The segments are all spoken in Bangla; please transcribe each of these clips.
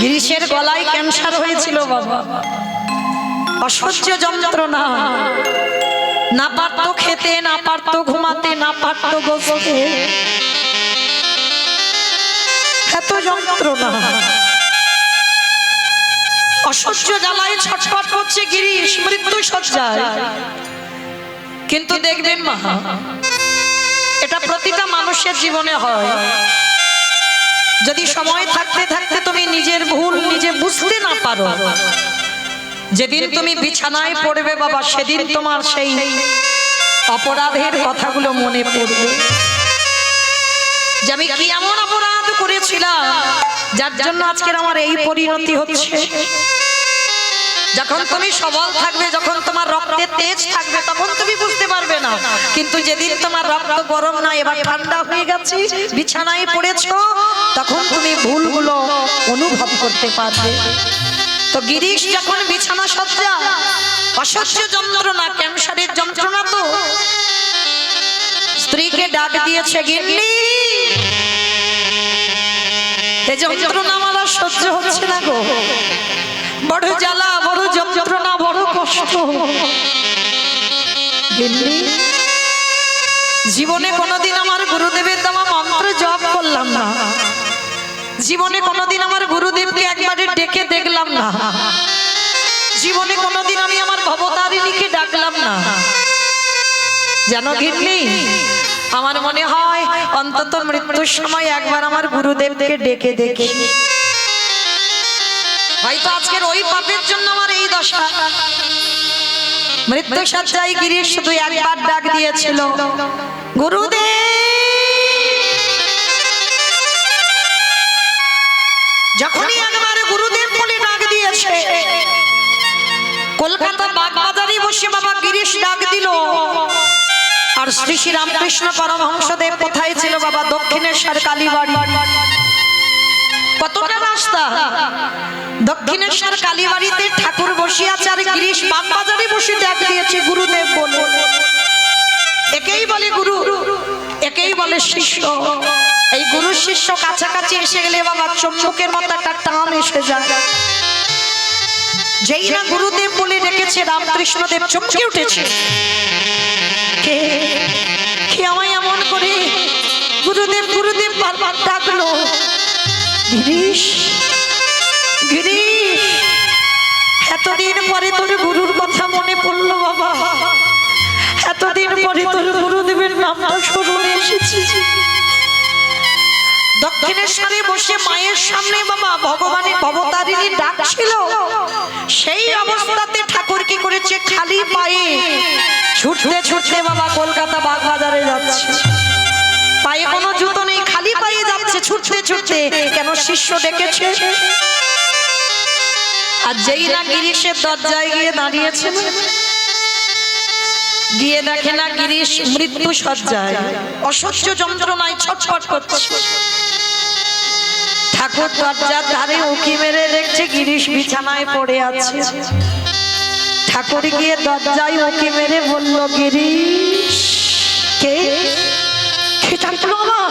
গিরিশের গলায় ক্যান্সার হয়েছিল বাবা, অসহ্য যন্ত্রণা, না পারতো খেতে, না পারতো ঘুমাতে, না পারতো বসতে, এত যন্ত্রণা, অসহ্য জ্বালায় ছটফট করছে গিরিশ মৃত্যু শয্যায়। কিন্তু দেখবেন মা, এটা প্রতিটা মানুষের জীবনে হয়। যদি সময় থাকতে থাকতে তুমি নিজের ভুল নিজে বুঝতে না পারো, যেদিন তুমি বিছানায় পড়বে বাবা, সেদিন তোমার সেই অপরাধের কথাগুলো মনে পড়বে, যে আমি কি এমন অপরাধ করেছিলাম যার জন্য আজকের আমার এই পরিণতি হচ্ছে। যখন তুমি সবল থাকবে, যখন তোমার রক্তে তেজ থাকবে, তখন তুমি বুঝতে পারবে না। কিন্তু যেদিন তোমার রক্ত গরম না, এবার ঠান্ডা হয়ে গেছে, বিছানায় পড়েছো, তখন তুমি ভুলগুলো অনুভব করতে পারবে। তো গিরিশ যখন বিছানা সজ্জা, অসহ্য যন্ত্রণা, ক্যান্সারের যন্ত্রণা, তো স্ত্রীকে ডাক দিয়েছে, গিন্নি এই যন্ত্রণা আমার আর সহ্য হচ্ছে না গো, বড় জ্বালা, বড় যন্ত্রণা, বড় কষ্ট। গিন্নি জীবনে কোনোদিন আমার গুরুদেবের দেওয়া মন্ত্র জপ করলাম না, জীবনে কোনোদিন আমার গুরুদেবকে একবারে ডেকে দেখলাম না, জীবনে কোনোদিন আমি আমার ভবতারিণীকে ডাকলাম না। জানো গিন্নি, আমার মনে হয় অন্তত মৃত্যুর সময় একবার আমার গুরুদেবকে ডেকে দেখি, হয়তো আজকের ওই পাপের জন্য আমার এই দশা। মৃত্যু শয্যায় গিরিশ শুধু একবার ডাক দিয়েছিল, গুরুদেব। যখনই একবার গুরুদেব বলে ডাক দিয়েছে, কলকাতা বাগবাজারে বসে বাবা গিরিশ ডাক দিল। আর শ্রী শ্রী রামকৃষ্ণ পরমহংসদেব কোথায় ছিল বাবা? দক্ষিণেশ্বর কালীবাড়ি। কতটা রাস্তা, দক্ষিণেশ্বর কালীবাড়িতে ঠাকুর বসে আছে, আর গিরিশ বাগবাজারে বসে ডাক দিয়েছে গুরুদেব বলে। একেই বলে গুরু, একেই বলে শিষ্য। এই গুরু শিষ্য কাছাকাছি এসে গেলে বাবা চুম্বকের মতো একটা টান এসে যায়। যেই না গুরুদেব বলে ডেকেছে, রামকৃষ্ণদেব চমকে উঠেছে। কে কে আমায় এমন করে গুরুদেব গুরুদেব বারবার ডাকলো? গিরিশ, গিরিশ, এতদিন পরে তোর গুরুর কথা মনে পড়লো বাবা, এতদিন পরে তোর গুরুদেবের নামটা স্মরণে এসেছে। দক্ষিণেশ্বরে বসে মায়ের সামনে বাবা ভগবানের ভবতারিণী ডাকছিল, সেই অবস্থাতে ঠাকুর কি করেছে? খালি পায়ে ছুটতে ছুটতে বাবা কলকাতা বাগবাজারে যাচ্ছে। পায়ে কোনো জুতো নেই, খালি পায়ে যাচ্ছে ছুটতে ছুটতে। কেন? শিষ্য ডেকেছে। আর যেই না গিরিশের দরজায় গিয়ে দাঁড়িয়েছে, গিয়ে দেখে না গিরিশ মৃত্যু শয্যায়, অসহ্য যন্ত্রণায় ছটফট করছে। ঠাকুর দরজার ধারে উঁকি মেরে দেখছে গিরিশ বিছানায় পড়ে আছে। ঠাকুর গিয়ে দরজায় উঁকি মেরে বলল, গিরিশ। কে কে ডাকলো আমার?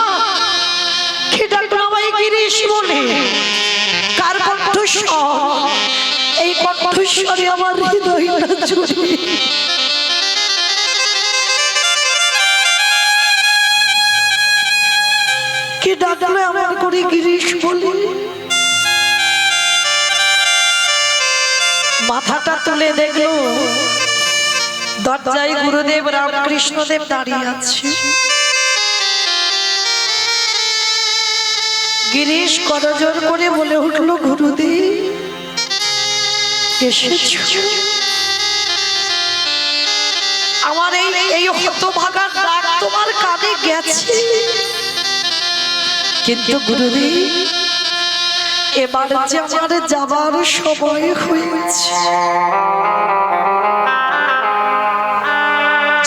কে ডাকলো আমায় গিরিশ বলে? কার কণ্ঠস্বর? এই কণ্ঠস্বরে আমার হৃদয়টা জুড়ে। কে ডাকলো আমার করে গিরিশ বলে? মাথাটা তুলে দেখলো দরজায় গুরুদেব রামকৃষ্ণদেব দাঁড়িয়ে আছে। গিরিশ করজোর করে বলে উঠলো, গুরুদেব এসেছো? আমার এই হতভাগার ডাক তোমার কানে গেছে, কিন্তু গুরুদেব এবার যে আমার যাবার সময় হয়েছে।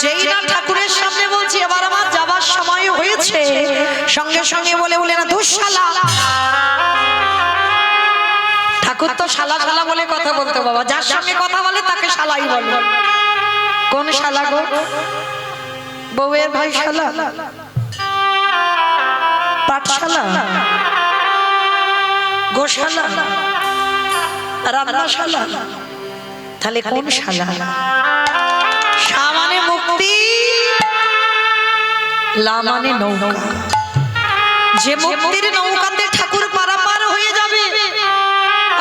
যেই না ঠাকুরের সামনে বলছি এবার আমার যাবার সময় হয়েছে, সঙ্গে সঙ্গে বলে বলে না, দুঃশালা। ঠাকুর তো শালা শালা বলে কথা বলতো বাবা, যার সঙ্গে কথা বলে তাকে শালাই বলে। কোন শালা গো? বউয়ের ভাই শালা, পাঠশালা, গোশালা, রান্নাশালা, তাহলে কোন শালা? শা মানে মুক্তি, লা মানে নৌকা। যে মুক্তির নৌকাতে ঠাকুর পারাপার হয়ে যাবে,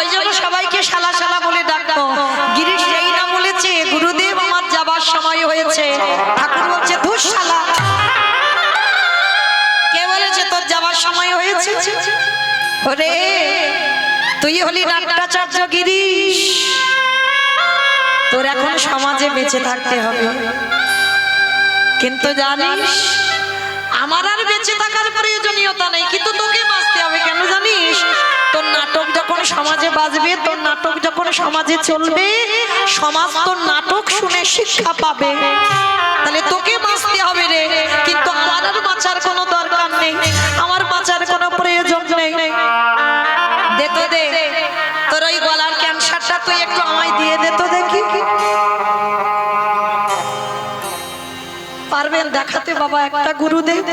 ওই জন্য সবাইকে শালা শালা বলে ডাকতো। গিরিশ এই না বলেছে, গুরুদেব আমার যাবার সময় হয়েছে, ঠাকুর বলছে ধুর শালা। কে বলেছে তোর যাবার সময় হয়েছে? ওরে তুই হলি নাট্যাচার্য গিরিশ, তোর এখন সমাজে বেঁচে থাকতে হবে। কিন্তু জানিস আমার আর বেঁচে থাকার প্রয়োজনীয়তা নেই, কিন্তু তোকে বাঁচতে হবে। কেন জানিস? তোর নাটক যখন সমাজে বাজবে, তোর নাটক যখন সমাজে চলবে, সমাজ তোর নাটক শুনে শিক্ষা পাবে। তাহলে তোকে বাঁচতে হবে রে, কিন্তু আমার আর বাঁচার কোনো দরকার নেই, আমার বাঁচার কোনো প্রয়োজন নেই। দে তো দে, তোর ওই গলার ক্যান্সারটা তুই একটু আমায় দিয়ে দে তো দেখি। পারবেন দেখাতে বাবা একটা গুরুদেব?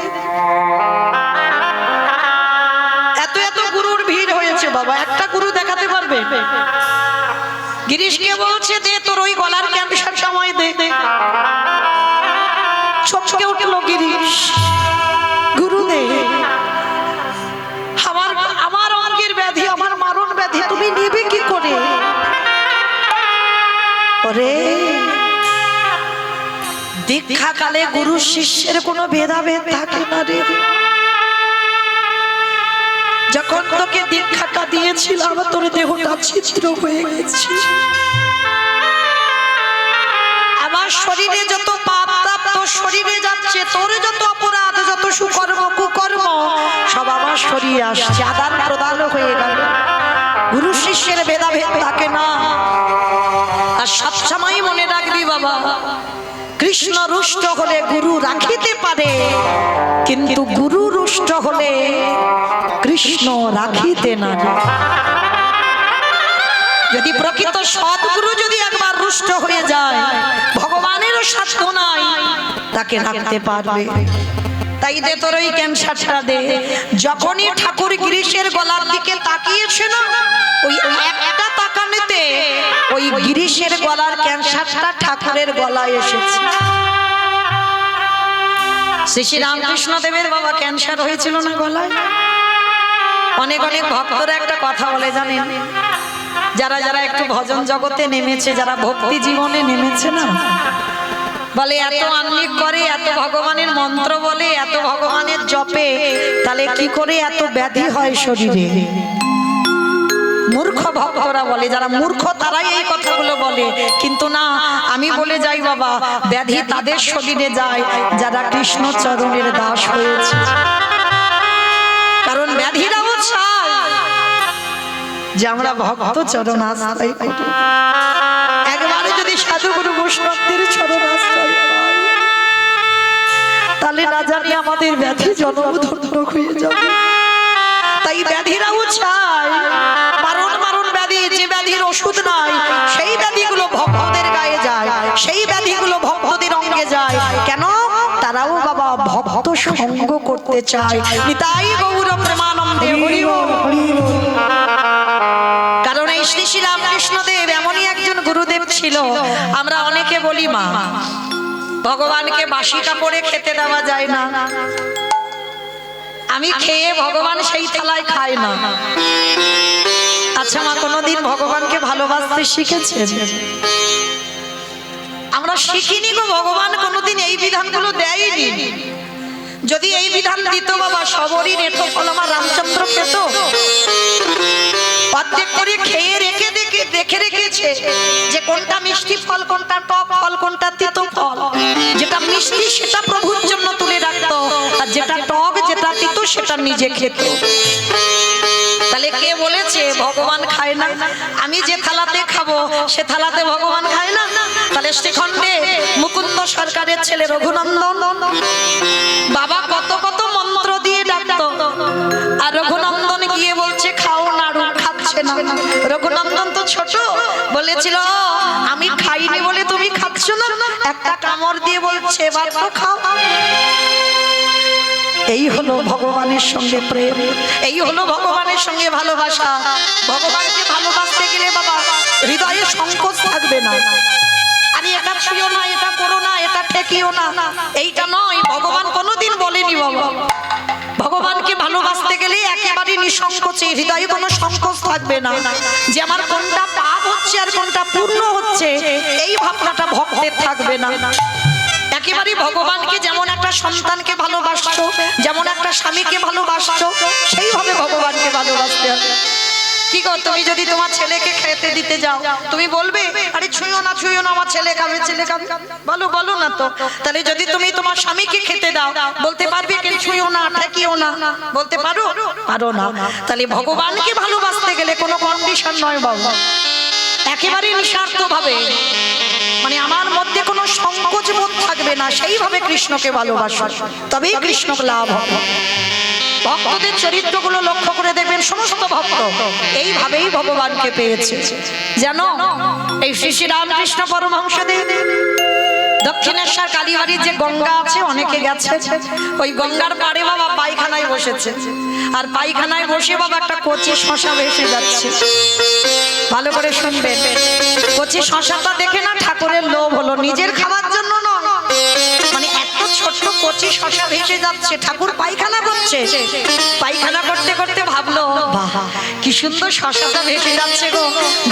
এত এত গুরুর ভিড় হয়েছে বাবা, একটা গুরু দেখাতে পারবে? গিরিশকে বলছে দে তোর ওই গলার ক্যান্সার সময় দে। চমকে উঠল গিরিশ, গুরুদেব আমার অঙ্গের ব্যাধি, আমার মারণ ব্যাধি তুমি নিবে কি করে? ওরে দীক্ষাকালে গুরু শিষ্যের কোনো ভেদাভেদ থাকে না রে। যখন তোকে দীক্ষাটা দিয়েছিলাম তোর দেহটা ছিদ্র হয়ে গেছে, আমার শরীরে যত পাপ তাপ তোর শরীরে যাচ্ছে, তোর যত অপরাধ যত সুকর্ম কুকর্ম সব আমার শরীরে আসছে, আদান প্রদান হয়ে গেল। গুরু শিষ্যের ভেদাভেদ থাকে না। আর সবসময় মনে রাখবি বাবা, কৃষ্ণ রুষ্ট হলে গুরু রাখিতে পারে, কিন্তু গুরু রুষ্ট হলে কৃষ্ণ রাখিতে না। যদি প্রকৃত সৎগুরু যদি একবার রুষ্ট হয়ে যায়, ভগবানেরও সাধ্য নাই তাকে রাখতে পারবে। তাই দে তোর ওই ক্যান্সারটা দে। যখনই ঠাকুর গিরিশের গলার দিকে তাকিয়েছে না, ওই একটা তাকানোতে ওই গিরিশের গলার ক্যান্সারটা ঠাকুরের গলায় এসেছে। শ্রী রামকৃষ্ণ দেবের বাবা ক্যান্সার হয়েছিল না গলায়। অনেক অনেক ভক্তরা একটা কথা বলে জানেন, যারা যারা একটু ভজন জগতে নেমেছে, যারা ভক্তি জীবনে নেমেছে না, বলে এত আহ্নিক করে, এত ভগবানের মন্ত্র বলে, এত ভগবানের জপে, তাহলে কি করে এত ব্যাধি হয় শরীরে? মূর্খ ভক্তরা বলে, যারা মূর্খ তারাই এই কথাগুলো বলে। কিন্তু না, আমি বলে যাই বাবা, ব্যাধি তাদের শরীরে যায় যারা কৃষ্ণ চরণের দাস হয়েছে। কারণ ব্যাধিরাও চায় যে আমরা ভক্ত চরণ আশ্রয় করি। একবারে যদি সাধুগুরু বৈষ্ণবদের চরণ আশ্রয় পাই, তাহলে না জানি আমাদের ব্যাধি জন্মধন্য হয়ে যাবে। তাই ব্যাধিরাও চায়, মারণ মারণ ব্যাধি, যে ব্যাধির ওষুধ নাই সেই ব্যাধিগুলো ভক্তদের গায়ে যায়, সেই ব্যাধিগুলো ভক্তদের অঙ্গে যায়। কেন? তারাও বাবা ভক্ত সঙ্গ করতে চায়। নিতাই গৌর প্রেমানন্দে হরি বল। কারণ এই শ্রী শ্রী রামকৃষ্ণ দেব এমনই একজন গুরুদেব ছিল। আমরা অনেকে বলি মা, ভগবানকে বাসি কাপড়ে খেতে দেওয়া যায় না। আমি খেয়ে ভগবান সেই থালায় খায় না। আচ্ছা মা, কোনদিন ভগবানকে ভালোবাসতে শিখেছেন? আমরা শিখিনি গো। ভগবান কোনদিন এই বিধানগুলো দেয়নি। যদি এই বিধান দিত বাবা, সবরই রেঠো ফল আমার রামচন্দ্র পেত। অর্ধেক করে খেয়ে দেখে রেখেছে যে কোনটা মিষ্টি ফল, কোনটা টক ফল, কোনটা তিতো ফল। যেটা মিষ্টি সেটা প্রভুর জন্য তুলে রাখতো, আর যেটা টক যেটা তিতো সেটা নিজে খেত। তাহলে কে বলেছে ভগবান খায় না? আমি যে থালাতে খাবো সে থালাতে ভগবান খায় না? তাহলে শ্রীখণ্ডে মুকুন্দ সরকারের ছেলে রঘুনন্দন বাবা কত কত মন্ত্র দিয়ে ডাকতো, আর রঘুনন্দন গিয়ে বলছে খাও নাড়ু, খাচ্ছে না। রঘুনন্দন তো ছোট, বলেছিল আমি খাইনি বলে তুমি খাচ্ছ না। একটা কামড় দিয়ে বলছে এবার তো খাও। এই হলো ভগবানের সঙ্গে প্রেম, এই হলো ভগবানের সঙ্গে ভালোবাসা। ভগবানকে ভালোবাসতে গেলে বাবা হৃদয়ে সংকোচ থাকবে না। আরে এটা ছুঁয়ো না, এটা করো না, এটা ঠেকিও না, এইটা নয়। ভগবান কোনোদিন বলেনি বাবা। ভগবানকে ভালোবাসতে গেলে একেবারে নিঃসংকোচে, হৃদয়ে কোনো সংকোচ থাকবে না যে আমার কোনটা পাপ হচ্ছে আর কোনটা পূর্ণ হচ্ছে, এই ভাবনাটা ভক্তের থাকবে না। একেবারে ভগবানকে যেমন একটা সন্তানকে ভালোবাসছো, যেমন একটা স্বামীকে ভালোবাসছো, সেইভাবে ভগবানকে ভালোবাসতে হবে। কি গো, তুমি যদি তোমার ছেলেকে খেতে দিতে যাও, তুমি বলবে আরে ছুঁয়ো না, ছুঁয়ো না, আমার ছেলে খাবে, ছেলে খাবে, বলো বলো না তো। তাহলে যদি তুমি তোমার স্বামীকে খেতে দাও, বলতে পারবে কি ছুঁয়ো না, ঠেকিও না, বলতে পারো? পারো না। তাহলে ভগবানকে ভালোবাসতে গেলে কোনো কন্ডিশন নয় বাবা, একেবারে নিঃস্বার্থ ভাবে, মানে আমার মধ্যে কোনো সংকোচ বোধ থাকবে না, সেইভাবে কৃষ্ণকে ভালোবাসো, তবেই কৃষ্ণ লাভ হবে। ভক্তদের চরিত্রগুলো লক্ষ্য করে দেখবেন, সমস্ত ভক্ত এইভাবেই ভগবানকে পেয়েছে। জানো এই শ্রী শ্রী রামকৃষ্ণ পরমহংসদেব দক্ষিণেশ্বর কালীবাড়ির যে গঙ্গা আছে, অনেকে গেছে, ওই গঙ্গার পাড়ে বাবা পায়খানায় বসেছে, আর পায়খানায় বসে বাবা একটা কচি শশা ভেসে যাচ্ছে। ভালো করে শুনবেন, কচি শশাটা দেখে না ঠাকুরের লোভ হলো, নিজের খাবার জন্য নয়, মানে এত ছোট্ট কচি শশা ভেসে যাচ্ছে, ঠাকুর পায়খানা করছে, পায়খানা করতে করতে ভাবলো বাহ কি সুন্দর শশাটা ভেসে যাচ্ছে গো,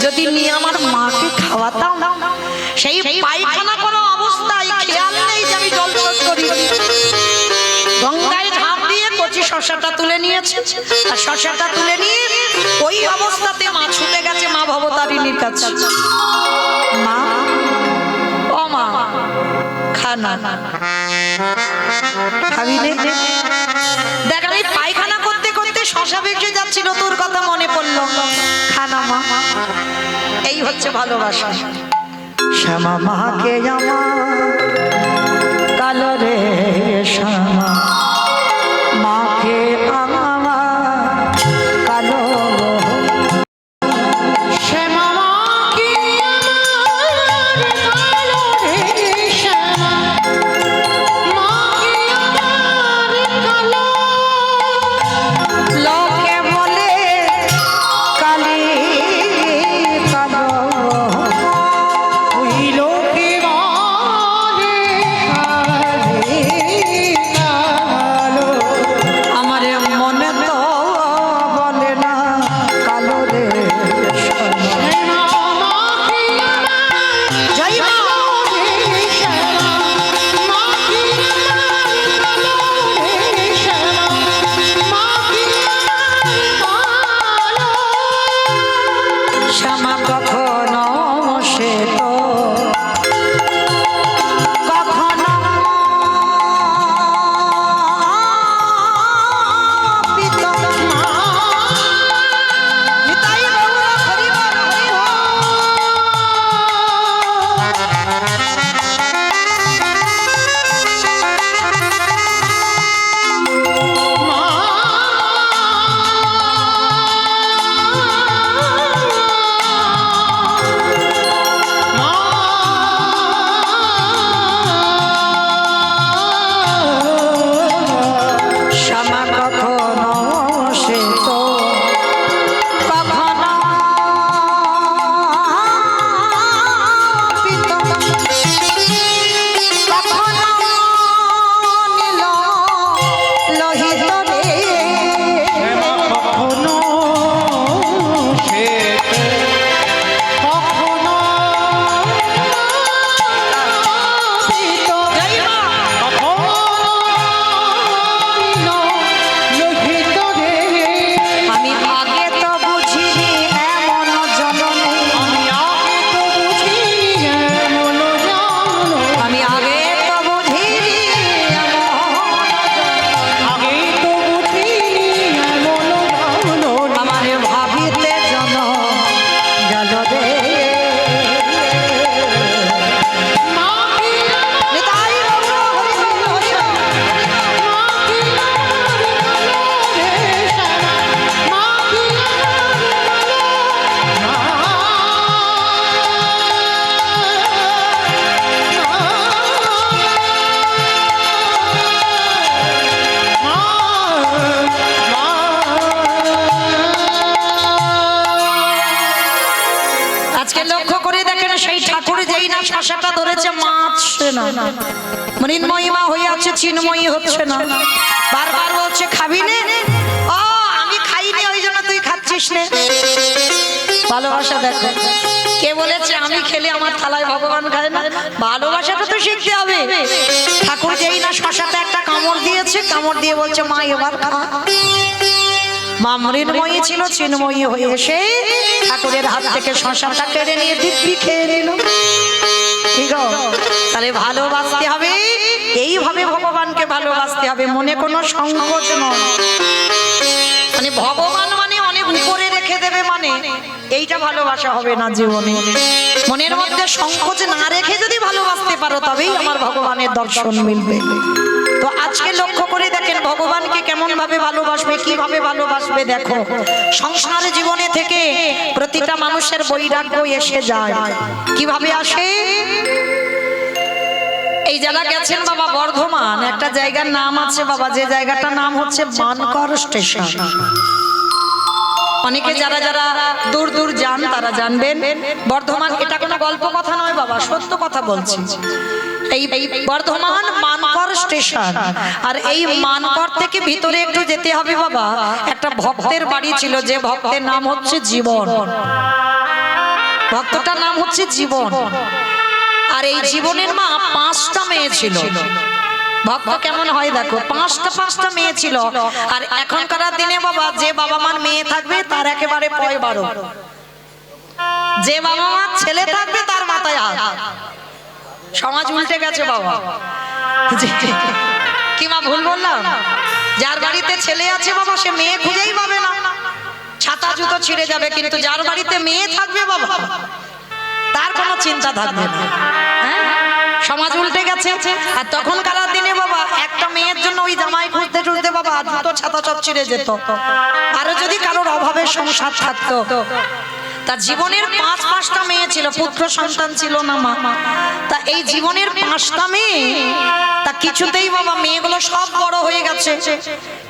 যদি নিয়ে আমার মাকে খাওয়াতাম। সেই পায়খানা কোনো অবস্থায় খেয়াল নেই যে আমি জল শোধ করি, গঙ্গায় ঝাঁপ দিয়ে কচি শশাটা তুলে নিয়েছে, আর শশাটা তুলে নিয়ে ওই অবস্থাতে মা ছুটে গেছে মা ভবতারিণীর কাছে। মা, ও মা, খানা খাবি নে? দেখ আমি পায়খানা করতে করতে শশা ভেসে যাচ্ছিল, তোর কথা মনে পড়লো, খানা মা। এই হচ্ছে ভালোবাসা। শ্যামা মাকে আমার কালো রে, শ্যামা মাকে আমার কালো, শ্যামা মাকে আমার কালো রে, শ্যামা মাকে আমার কালো, লোকে বলে কালী কালো, ওই লোকে বলে কালী কালো, আমার মনে তো বলে না কালো রে, শ্যামা মাকে আমার জয় মা রে, শ্যামা মাকে আমার কালো রে, শ্যামা মাকে আমার কালো, শ্যামা কখনো সে তো কখনো পিতা মা, নিতাই গৌর হরি বল হরি বল। আজকে লক্ষ্য করে দেখেন সেই ঠাকুর যেই না শশাটা ধরেছে মাছ না, মৃন্ময়ী মা হয়ে আছে, চিন্ময়ী হচ্ছে না। বারবার বলছে খাবি নে, ও আমি খাইনি ওই জন্য তুই খাচ্ছিস নে। ভালোবাসা দেখো, কে বলেছে আমি খেলে আমার থালায় ভগবান খায় না? ভালোবাসাটা তো শিখতে হবে। ঠাকুর যেই না শশাতে একটা কামড় দিয়েছে, কামড় দিয়ে বলছে মা এবার খা। মা মৃন্ময়ী ছিল, চিন্ময়ী হয়ে এসে ঠাকুরের হাত থেকে শশাটা কেড়ে নিয়ে দিব্যি খেয়ে নিল। ঠিক আছে, তাহলে ভালোবাসতে হবে, এইভাবে ভগবানকে ভালোবাসতে হবে, মনে কোনো সংকোচ নয়। মানে ভগবান মানে অনেক উপরে রেখে দেবে মানে এইটা ভালোবাসা হবে না জীবনে। মনের মধ্যে সংকোচ না রেখে যদি ভালোবাসতে পারো তবেই আমার ভগবানের দর্শন মিলবে। তো আজকে লক্ষ্য করে দেখেন ভগবানকে কেমন ভাবে ভালোবাসবে, কিভাবে ভালোবাসবে। দেখো সংসার জীবনে থেকে প্রতিটা মানুষের বৈরাগ্য এসে যায়। কিভাবে আসে? এই যারা গেছেন বাবা বর্ধমান, একটা জায়গার নাম আছে বাবা, যে জায়গাটার নাম হচ্ছে মানকর স্টেশন। অনেকে যারা যারা দূর দূর যান তারা জানবেন বর্ধমান, এটা কোনো গল্প কথা নয় বাবা, সত্য কথা বলছি। এই বর্ধমান মানকর স্টেশন, আর এই মানকর থেকে ভিতরে একটু যেতে হবে বাবা, একটা ভক্তের বাড়ি ছিল, যে ভক্তের নাম হচ্ছে জীবন। ভক্তটার নাম হচ্ছে জীবন। আর এই জীবনের মা 5টা মেয়ে ছিল। ভক্ত কেমন হয় দেখো, 5টা মেয়ে ছিল। আর এখনকার দিনে বাবা যে বাবা মার মেয়ে থাকবে তার একেবারে পয় 12, যে বাবা মার ছেলে থাকবে তার মাথায় হাত। সমাজ উল্টে গেছে বাবা। কি মা ভুল বললাম? যার বাড়িতে ছেলে আছে বাবা সে মেয়ে খুঁজেই পাবে না, ছাতা জুতো ছিঁড়ে যাবে। কিন্তু যার বাড়িতে মেয়ে থাকবে বাবা তার কোনো চিন্তা থাকবে না। হ্যাঁ, সমাজ উল্টে গেছে। আর তখনকার দিনে বাবা একটা মেয়ের জন্য ওই জামাই খুঁজতে খুঁজতে বাবা জুতো ছাতা সব ছিঁড়ে যেত। আরো যদি কারোর অভাবের সংসার থাকতো, তা জীবনের 5টা মেয়ে ছিল, পুত্র সন্তান ছিল না মা। তা এই জীবনের 5টা মেয়ে, তা কিছুতেই বাবা মেয়েগুলো সব বড় হয়ে গেছে,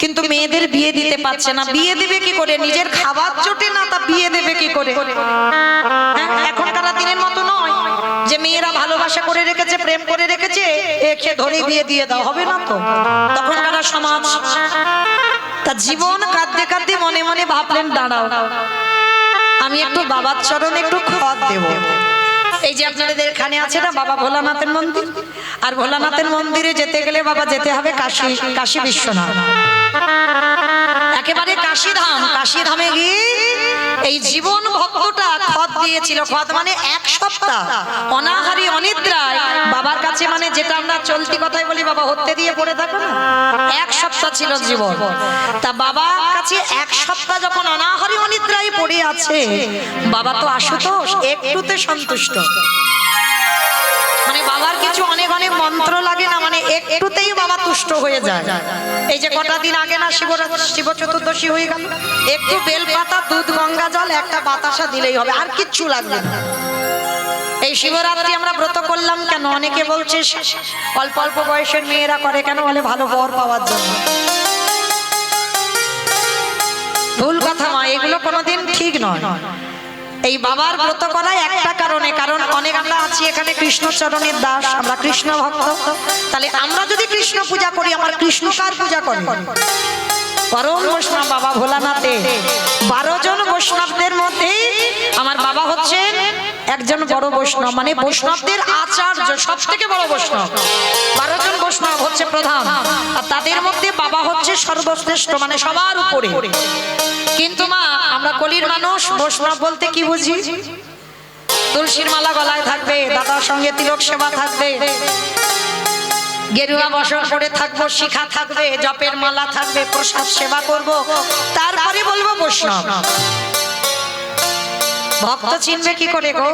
কিন্তু মেয়েদের বিয়ে দিতে পারছে না। বিয়ে দিবে কি করে? নিজের খাবার জোটে না, তা বিয়ে দেবে কি করে? এখনকার দিনের মতো নয় যে মেয়েরা ভালোবাসা করে রেখেছে, প্রেম করে রেখেছে, একে ধরে বিয়ে দিয়ে দাও, হবে না তো তখনকার সমাজ। তা জীবন কাঁদতে কাঁদতে মনে মনে ভাবলেন দাঁড়াও, আমি একটু বাবার চরণে একটু খত দেব। এই যে আপনাদের এখানে আছে না বাবা ভোলানাথের মন্দির, আর ভোলানাথের মন্দিরে যেতে গেলে বাবা যেতে হবে কাশী বিশ্বনাথ, একেবারে কাশীধাম। কাশীধামে গিয়ে এই জীবন ভক্তটা খত দিয়েছিল। খত মানে 1 সপ্তাহ অনাহারি অনিদ্রায় বাবার কাছে, মানে যেটা আমরা চলতি কথায় বলি বাবা হত্যে দিয়ে পড়ে থাকো না, 1 সপ্তাহ ছিল জীবন। তা বাবার কাছে 1 সপ্তাহ যখন অনাহারি অনিদ্রায় পড়ে আছে, বাবা তো আশুতোষ একটুতে সন্তুষ্ট। মানে বাবার কিছু অনেক অনেক মন্ত্র লাগে না, মানে একটুতেই বাবা তুষ্ট হয়ে যায়। এই যে কটা দিন আগে না শিব চতুর্দশী হয়ে গেল, একটু বেলপাতা, দুধ, গঙ্গা জল, একটা বাতাসা দিলেই হবে, আর কিচ্ছু লাগবে না। এই শিবরাত্রি আমরা ব্রত করলাম কেন? অনেকে বলছে অল্প অল্প বয়সের মেয়েরা করে কেন? বলে ভালো বর পাওয়ার জন্য। ভুল কথা মা, এগুলো কোনোদিন ঠিক নয়। এই বাবার ব্রত করাই একটা কারণে, কারণ অনেক আমরা আছি এখানে কৃষ্ণচরণের দাস, আমরা কৃষ্ণ ভক্ত। তাহলে আমরা যদি কৃষ্ণ পূজা করি, আমার কৃষ্ণ কার পূজা করে? পরম বৈষ্ণব বাবা ভোলানাথে। 12 জন বৈষ্ণবদের মধ্যে আমার বাবা হচ্ছেন একজন বড় বৈষ্ণব, মানে বৈষ্ণবদের আচার্য, সব থেকে বড় বৈষ্ণব। 12 জন বৈষ্ণব হচ্ছে প্রধান, আর তাদের মধ্যে বাবা হচ্ছে সর্বশ্রেষ্ঠ, মানে সবার উপরে। কিন্তু মা আমরা কলির মানুষ, বৈষ্ণব বলতে কি বুঝি? তুলসীর মালা গলায় থাকবে, দাদার সঙ্গে তিলক সেবা থাকবে, গেরুয়া বসন করে থাকবো, শিখা থাকবে, জপের মালা থাকবে, প্রসাদ সেবা করব, তারপরে বলবো বৈষ্ণব। ভক্ত চিনবে কি করে গো?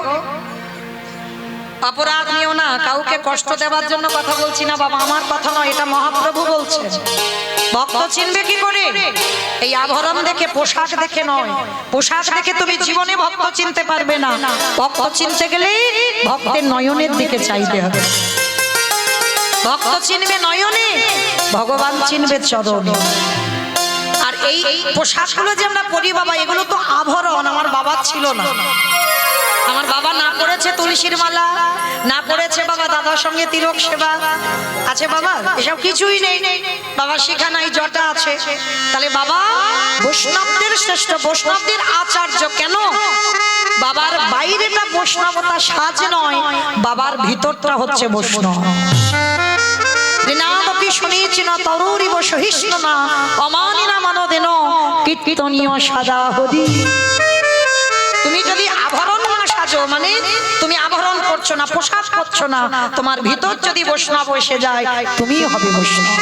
অপরাধ নিও না, কাউকে কষ্ট দেওয়ার জন্য কথা বলছি না বাবা, আমার কথা নয়, এটা মহাপ্রভু বলছেন। ভক্ত চিনবে কি করে? এই আভরণ দেখে, পোশাক দেখে নয়। পোশাক দেখে তুমি জীবনে ভক্ত চিনতে পারবে না। ভক্ত চিনতে গেলে ভক্তের নয়নের দিকে চাইতে হবে। ভক্ত চিনবে নয়নে, ভগবান চিনবে চরণে। আর এই পোশাকগুলো যে আমরা পরি বাবা, এগুলো তো আভরণ, আমার বাবার ছিল না। আমার বাবা না করেছে তুলসীর মালা, না করেছে বাবা দাদার সঙ্গে তিলক সেবা আছে বাবা, এসব কিছুই নেই। বাবা শিখা নাই, জটা আছে। তাহলে বাবা বৈষ্ণবদের শ্রেষ্ঠ, বৈষ্ণবদের আচার্য। কেন? বাবার বাইরেটা বৈষ্ণবতা সাজ নয়, বাবার ভিতরটা হচ্ছে বৈষ্ণব। ঋণাদপি শুনেছিল তরুরিব সহিষ্ণু না অমানিনা মানদেন কীর্তনীয় সাদা হরি। তুমি যদি আভরণ না সাজো, মানে তুমি আভরণ করছো না, পোশাক করছো না, তোমার ভিতর যদি বৈষ্ণব এসে যায়, তুমি হবে বৈষ্ণব।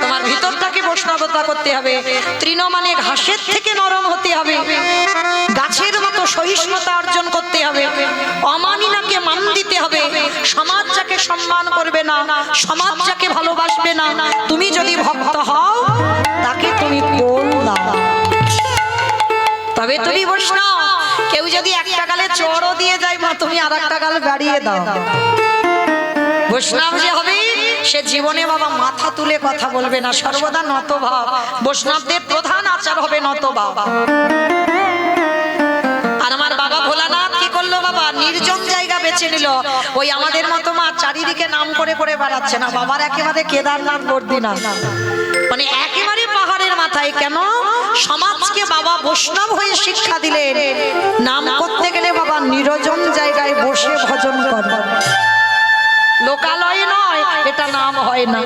তোমার ভিতরটাকে বৈষ্ণবতা করতে হবে। তৃণ মানে ঘাসের থেকে নরম হতে হবে, গাছের মতো সহিষ্ণুতা অর্জন করতে হবে, অমানিনাকে মান দিতে হবে। সমাজ যাকে সম্মান করবে না, সমাজ যাকে ভালোবাসবে না, তুমি যদি ভক্ত হও তাকে তুমি কোল দাও, তবে তুমি বৈষ্ণব। কেউ যদি একটা গালে চড়ও দিয়ে যায়, মা তুমি আর একটা গাল বাড়িয়ে দাও, বৈষ্ণব যে হবে সে জীবনে বাবা মাথা তুলে কথা বলবে না, সর্বদা নত ভাব। বৈষ্ণবদের প্রধান আচার হবে নত ভাব। আর আমার বাবা ভোলানাথ কি করলো বাবা? নির্জন জায়গা বেছে নিল। ওই আমাদের মতো মা চারিদিকে নাম করে করে বেড়াচ্ছে না, বাবার একেবারে কেদারনাথ বর্দিনা, মানে একেবারে পাহাড়ের মাথায়। কেন? সমাজকে বাবা বৈষ্ণব হয়ে শিক্ষা দিলেন, নাম করতে গেলে বাবা নির্জন জায়গায় বসে ভজন কর, লোকালয় নয়, এটা নাম হয় না।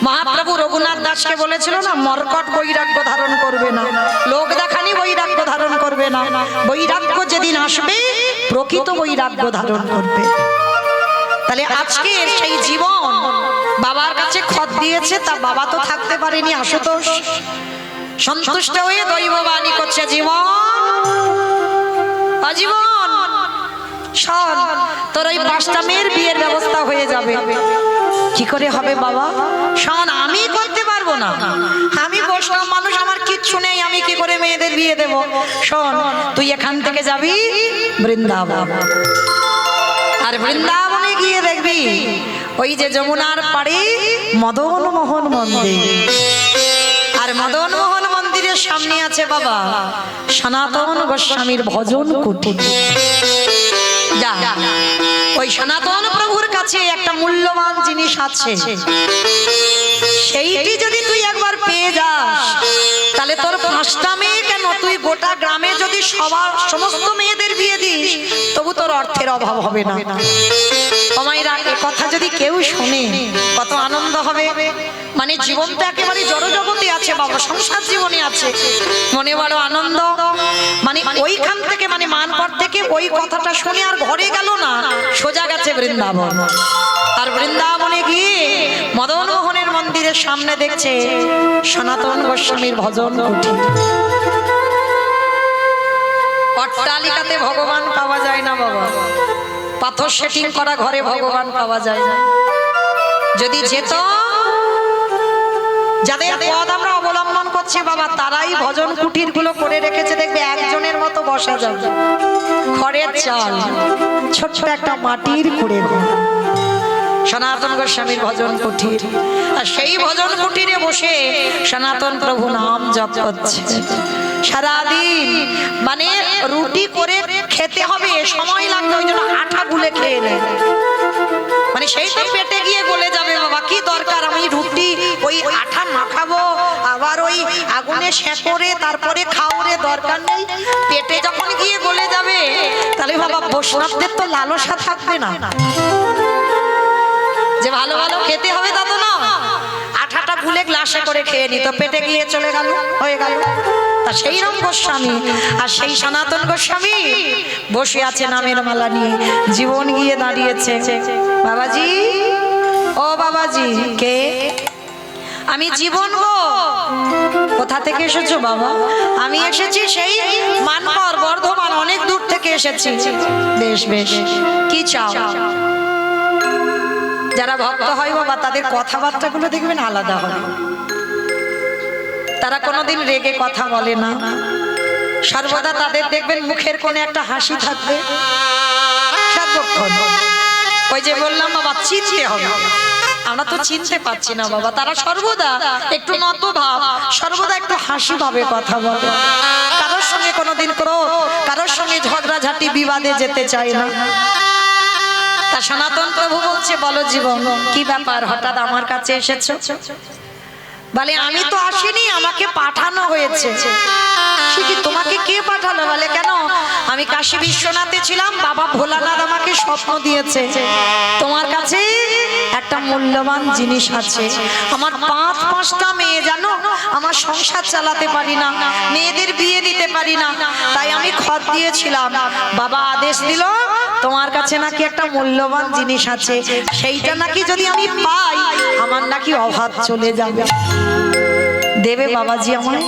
মহাপ্রভু রঘুনাথ দাসকে বলেছিল না, মর্কট বৈরাগ্য ধারণ করবে না, লোক দেখানি বৈরাগ্য ধারণ করবে না, বৈরাগ্য যেদিন আসবে প্রকৃত বৈরাগ্য ধারণ করবে। তাহলে আজকে সেই জীবন বাবার কাছে খত দিয়েছে, তা বাবা তো থাকতে পারেনি আশুতোষ, সন্তুষ্ট হয়ে দৈববাণী করছে, জীবন আজীবন শোন, তোর ওই 5টা মেয়ের বিয়ের ব্যবস্থা হয়ে যাবে। কি করে হবে বাবা? শোন, আমি করতে পারবো না, আমি বৈষ্ণব মানুষ, আমার কিচ্ছু নেই, আমি কি করে মেয়েদের বিয়ে দেব? শোন, তুই এখান থেকে যাবি বৃন্দাবন, আর বৃন্দাবনে গিয়ে দেখবি ওই যে যমুনার পাড়ে মদন মোহন মন্দির, আর মদন মোহন মন্দিরের সামনে আছে বাবা সনাতন গোস্বামীর ভজন কুটির। যা, ওই সনাতন প্রভুর কাছে একটা মূল্যবান জিনিস আছে, সেইটি যদি তুই একবার পেয়ে যাস, তাহলে তোর 5টা মেয়ে কেন, তুই গোটা গ্রামে যদি সবার সমস্ত মেয়েদের বিয়ে দিস, তবু তোর অর্থের অভাব হবে না। মায়েরা, এ কথা যদি কেউ শুনে কত আনন্দ হবে। মানে জীবন তো একেবারে জড়জগতে আছে বাবা, সংসার জীবনে আছে, মনে বড় আনন্দ। মানে ওইখান থেকে, মানে মানকর থেকে ওই কথাটা শুনে আর ঘরে গেল না, সোজা গেছে বৃন্দাবন। আর বৃন্দাবনে গিয়ে মদন মোহনের মন্দিরের সামনে দেখছে সনাতন গোস্বামীর ভজন কুটির। অট্টালিকাতে ভগবান পাওয়া যায় না বাবা, পাথর সেটিং করা ঘরে ভগবান পাওয়া যায় না। যদি যেত, যাদের পদ আমরা অবলম্বন করছি বাবা, তারাই ভজন কুটির গুলো করে রেখেছে, দেখবে একজনের মতো বসা যাবে, খড়ের চাল, ছোট্ট একটা মাটির কুড়ে ঘর, সনাতন গোস্বামীর ভজন কুটির। আর সেই ভজন কুটিরে বসে সনাতন প্রভু নাম জপ করছে সারাদিন। মানে রুটি করে খেতে হবে, সময় লাগবে, ওই জন্য আটা গুলে খেয়ে নেয়, মানে সেই তো পেটে গিয়ে গলে যাবে বাবা, কি দরকার আমি রুটি ওই আঠা মাখাবো, আবার ওই আগুনে সেঁকড়ে তারপরে খাওয়ারে, দরকার নেই। পেটে যখন গিয়ে গলে যাবে, তাহলে বাবা বৈষ্ণবদের তো লালসা থাকবে না যে ভালো ভালো খেতে হবে, তা তো না, আঠাটা গুলে গ্লাসে করে খেয়ে নিত, পেটে গিয়ে চলে গেল, হয়ে গেল। তা সেই রকম গোস্বামী, আর সেই সনাতন গোস্বামী বসে আছে নামের মালা নিয়ে, জীবন গিয়ে দাঁড়িয়েছে। বাবাজি, ও বাবাজি, কে? আমি জীবন গো। কোথা থেকে এসেছো বাবা? আমি এসেছি সেই মানকর, বর্ধমান, অনেক দূর থেকে এসেছি। বেশ বেশ, কি চাও? যারা ভক্ত হয় বাবা, তাদের কথাবার্তা গুলো দেখবেন আলাদা হবে, তারা কোনোদিন রেগে কথা বলে না, সর্বদা তাদের দেখবেন মুখের কোণে একটা হাসি থাকবে সর্বক্ষণ। ওই যে বললাম বাবা, চিনতে হবে, আমরা তো চিনতে পারছি না বাবা, তারা সর্বদা একটু নত ভাব, সর্বদা একটু হাসি ভাবে কথা বলে, কারোর সঙ্গে কোনোদিন ক্রোধ, কারোর সঙ্গে ঝগড়া ঝগড়াঝাটি বিবাদে যেতে চায় না। তা সনাতন প্রভু বলছে, বলো জীবন কি ব্যাপার, হঠাৎ আমার কাছে এসেছো? বলে আমি তো আসিনি, আমাকে পাঠানো হয়েছে। কি তোমাকে কে পাঠালো? বলে কেন, আমি কাশী বিশ্বনাথে ছিলাম, বাবা ভোলানাথ আমাকে স্বপ্ন দিয়েছে তোমার কাছে একটা মূল্যবান জিনিস আছে। আমার পাঁচটা মেয়ে, জানো আমার সংসার চালাতে পারি না, মেয়েদের বিয়ে দিতে পারি না, তাই আমি খত দিয়েছিলাম। বাবা আদেশ দিল তোমার কাছে নাকি একটা মূল্যবান জিনিস আছে, সেইটা নাকি যদি আমি পাই আমার নাকি অভাব চলে যাবে। দেবে বাবাজি আমায়?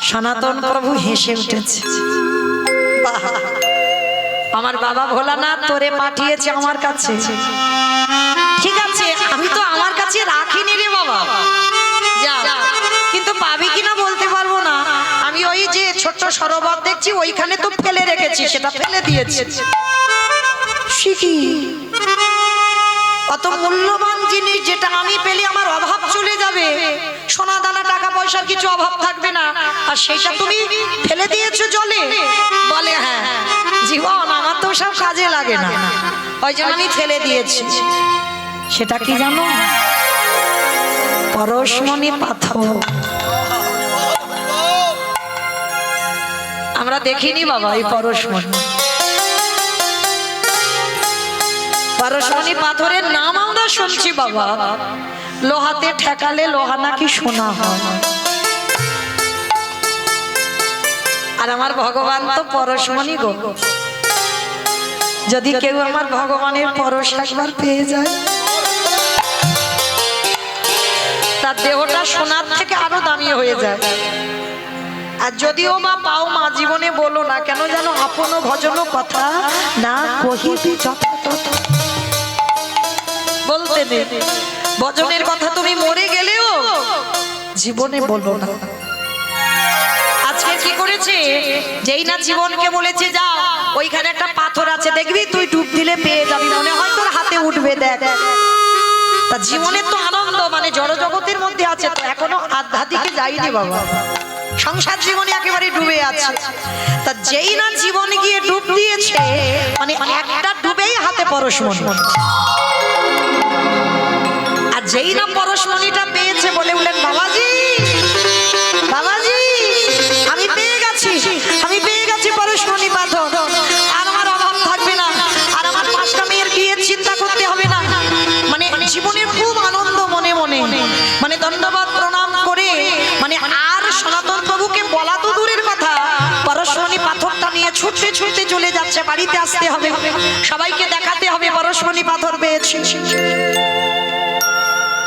সনাতন প্রভু হেসে উঠেছে, আমার বাবা ভোলানাথ তোরে পাঠিয়েছে আমার কাছে, ঠিক আছে আমি তো আমার কাছে রাখিনি রে বাবা, যা, কিন্তু পাবি কিনা বলতে পারবো না। আমি ওই যে ছোট্ট সরোবর দেখছি ওইখানে তো ফেলে রেখেছি, সেটা ফেলে দিয়েছি। শিখি অত মূল্যবান জিনিস যেটা আমি পেলে আমার অভাব চলে যাবে, সোনা দানা টাকা পয়সার কিছু অভাব থাকবে না, আর সেটা তুমি ফেলে দিয়েছো জলে? বলে হ্যাঁ জীবন, আমার তো সব কাজে লাগে না, ওই জন্য আমি ফেলে দিয়েছি। সেটা কি জানো? পরশমণি পাথর। আমরা দেখিনি বাবা এই পরশমণি। পরশমণি পাথরের নাম আমরা শুনছি বাবা, লোহাতে ঠেকালে লোহা নাকি সোনা হয়। আর আমার ভগবান তো পরশমণি গো, যদি কেউ আমার ভগবানের পরশ একবার পেয়ে যায় তার দেহটা সোনার থেকে আরো দামি হয়ে যায়। আর যদিও মা পাও মা, জীবনে বলো না কেন জানো, আপন ভজন কথা না কহিবি যথাতথা, বলতে নেই ভজনের কথা তুমি মরে গেলেও জীবনে বলো না। আজকে কি করেছে, যেই না জীবনকে বলেছে যা ওইখানে একটা পাথর আছে দেখবি, তুই ডুব দিলে পেয়ে যাবি, মনে হয় তোর হাতে উঠবে, দেখ। তা জীবনের তো আনন্দ মানে জড় জগতের মধ্যে আছে, তো এখনো আধ্যাত্মিকে যাইনি বাবা, সংসার জীবনে একেবারে ডুবে আছে। তা যেই না জীবন গিয়ে ডুব দিয়েছে, মানে একটা ডুবেই হাতে পরশমণি, আর যেই না পরশমণিটা পেয়েছে বলে উঠলেন বাবাজি, বাবাজি আমি পেয়ে গেছি, আমি পেয়ে গেছি পরশমণি পাথর, আর আমার অভাব থাকবে না, আর আমার 5টা মেয়ের বিয়ের চিন্তা করতে হবে না। মানে জীবনের খুব আনন্দ মনে মনে, মানে ধন্যবাদ প্রণাম করে, মানে আর সনাতন প্রভুকে বলা তো দূরের কথা, পরশমণি পাথরটা নিয়ে ছুটতে ছুটতে চলে যাচ্ছে, বাড়িতে আসতে হবে, সবাইকে দেখাতে হবে পরশমণি পাথর পেয়েছি।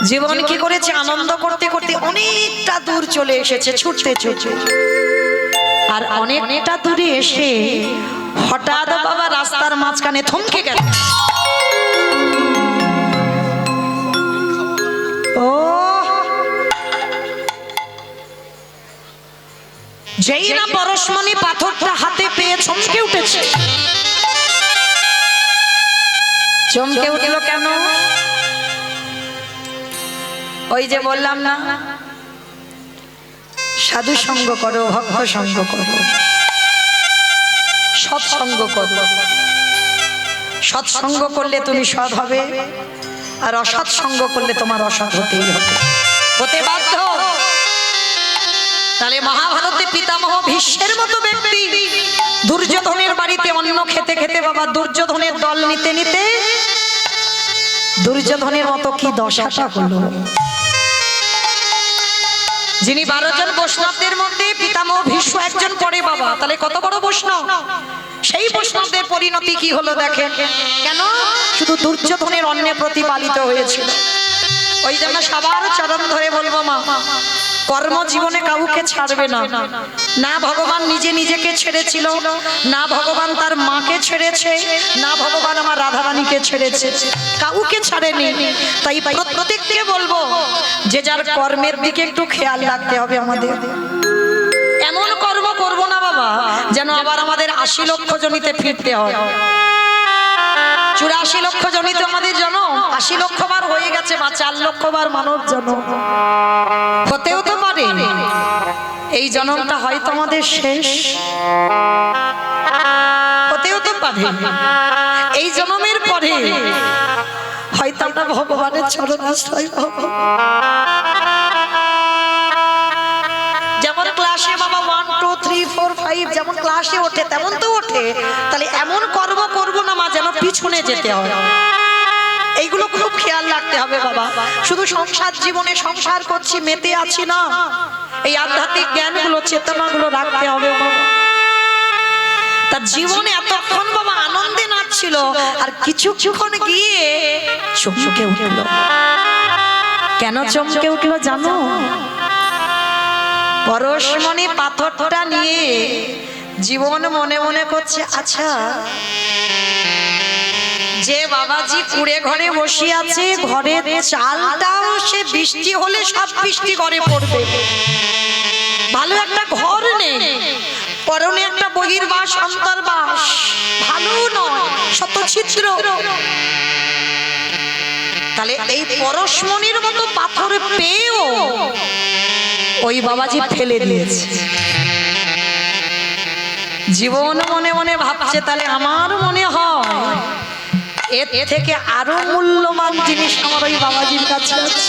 জীবন কি করেছে, আনন্দ করতে করতে অনেকটা দূর চলে এসেছে ছুটতে ছুটতে, আর অনেকটা দূরে এসে হঠাৎ বাবা রাস্তার মাঝখানে থমকে গেল। ও যেই না পরশমণি পাথরটা হাতে পেয়ে চমকে উঠেছে। চমকে উঠলো কেন? ওই যে বললাম না, সাধু সঙ্গ করো, ভক্ত সঙ্গ করো, সৎসঙ্গ করো। সৎসঙ্গ করলে তুমি সৎ হবে, আর অসৎ সঙ্গ করলে তোমার অসৎ হতেই হবে, হতে বাধ্য। তাহলে মহাভারতে পিতামহ ভীষ্মের মতো ব্যক্তি দুর্যোধনের বাড়িতে অন্ন খেতে খেতে বাবা দুর্যোধনের দল নিতে নিতে দুর্যোধনের মতো কি দশাটা হলো। যিনি 12 জন বৈষ্ণবদের মধ্যে পিতামহ ভীষ্ম একজন পড়ে বাবা, তাহলে কত বড় বৈষ্ণব, সেই বৈষ্ণবদের পরিণতি কি হলো দেখেন। কেন? শুধু দুর্যোধনের অন্নে প্রতিপালিত হয়েছিল। ওই জন্য সবার চরণ ধরে বলবো মা, কর্মজীবনে কাউকে ছাড়বে না, না ভগবান নিজে নিজেকে ছেড়েছিল, না ভগবান তার মাকে ছেড়েছে, না ভগবান আমার রাধারানীকে ছেড়েছে, কাউকে ছাড়েনি। তাই প্রত্যেককে বলবো যে যার কর্মের দিকে একটু খেয়াল রাখতে হবে আমাদের। এমন কর্ম করব না বাবা যেন আবার আমাদের 80 লক্ষ জনিতে ফিরতে হয়। 84 লক্ষ জনিত আমাদের জন্ম, 80 লক্ষ বার হয়ে গেছে বা 4 লক্ষ বার মানব জন্ম হতেও তো পারে। এই জন্মটা হয়তো আমাদের শেষ। বাঁধে এই জন্মের পরে হয়তো আমরা ভগবানের চরণাশ্রয় পাব। যেমন ক্লাসে বাবা 1 2 3 4 5 যেমন ক্লাসে ওঠে তেমন তো ওঠে, তাহলে এমন কর্ম করব না মা যেন পিছনে যেতে হয়। এইগুলো খুব খেয়াল রাখতে হবে বাবা। শুধু সংসার জীবনে সংসার করছি মেতে আছি না, এই আধ্যাত্মিক জ্ঞানগুলো চেতনাগুলো রাখতে হবে বাবা। তার জীবনে এতক্ষণ বাবা আনন্দে নাচছিল, আর কিছুক্ষণ গিয়ে চমকে উঠল। কেন চমকে উঠলো জানো? পরশমণি পাথরটা নিয়ে জীবন মনে মনে করছে, আচ্ছা যে বাবাজি কুড়ে ঘরে বসে আছে, ঘরের চালটাও সে বৃষ্টি হলে সব বৃষ্টি ঘরে পড়বে, ভালো একটা ঘর নেই, পরনে একটা বহির্বাস অন্তর্বাস, ভালো নয়, শত ছিদ্র। তাহলে এই পরশমণির মতো পাথর পেয়েও ওই বাবাজি ফেলে দিয়েছে। জীবন মনে মনে ভাবছে, তাহলে আমার মনে হয় এর থেকে আরো মূল্যবান জিনিস আমার ওই বাবাজির কাছে আছে।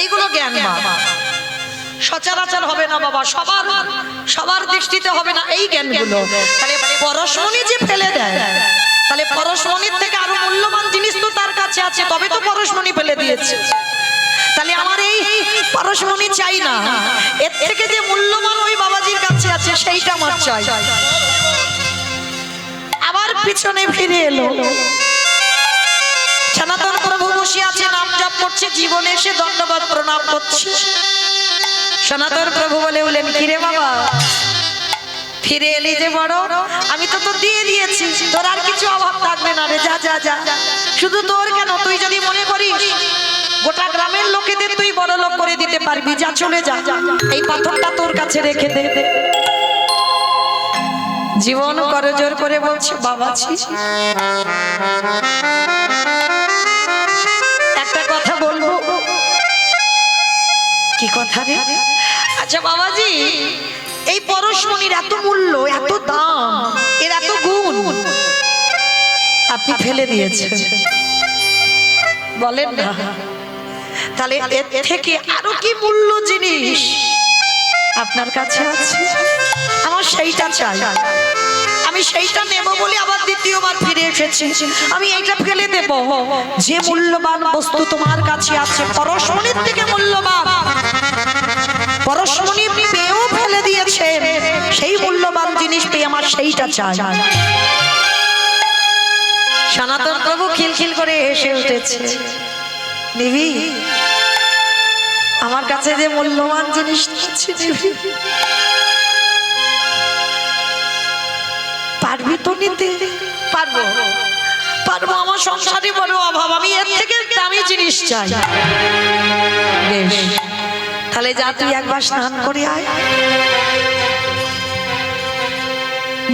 এইগুলো জ্ঞান বাবা সচরাচর হবে না বাবা, সবার দৃষ্টিতে হবে না এই জ্ঞানগুলো। তাহলে পরশমণি যে ফেলে দেয়, তাহলে পরশমণির থেকে আরো মূল্যবান জিনিস তো তার কাছে আছে, তবে তো পরশমণি ফেলে দিয়েছে। তাহলে আমার এই পরশমণি চাই না, এর থেকে যে মূল্যবান ওই বাবাজির কাছে আছে সেইটা আমার চাই। আবার পিছনে ফিরে এলো, সনাতন প্রভু বসে আছে, নাম জপ করছে, জীবনে এসে দণ্ডবত প্রণাম করছে। সনাতন প্রভু বলে উঠলেন, কিরে বাবা ফিরে এলি যে বড়, আমি তো তোর দিয়ে দিয়েছি, তোর আর কিছু অভাব থাকবে না রে, যা যা যা। শুধু তোর কেন, তুই যদি মনে করিস গোটা গ্রামের লোকেদের তুই বড় লোক করে দিতে পারবি, যা চলে যা, এই পাথরটা তোর কাছে রেখে দে। জীবন করজোর করে বলছে, বাবাজি একটা কথা বলবো। কি কথা রে? আচ্ছা বাবাজি, এই পরশমণির এত মূল্য, এত দাম, এর এত গুণ আপনি ফেলে দিয়েছেন, বলেন না? তাহলে এর থেকে আরো কি মূল্য জিনিস আপনার কাছে আছে? আমার সেইটা চাই, আমি সেইটা নেব বলে আবার দ্বিতীয়বার ফিরে এসেছি। আমি এইটা ফেলে দেব, যে মূল্যবান বস্তু তোমার কাছে আছে, পরশমণির থেকে মূল্যবান, পরশমণি পেয়েও ফেলে দিয়েছে, সেই মূল্যবান জিনিস পেয়ে আমার সেইটা চাই। সনাতন প্রভু খিলখিল করে হেসে উঠেছে, নিবি আমার কাছে যে মূল্যবান জিনিস আছে, নিবি? পারবি তো নিতে? পারবো, পারবো। আমার সংসারে বড় অভাব, আমি এর থেকে দামি জিনিস চাই। বেশ, তাহলে যা, তুই একবার স্নান করে আয়।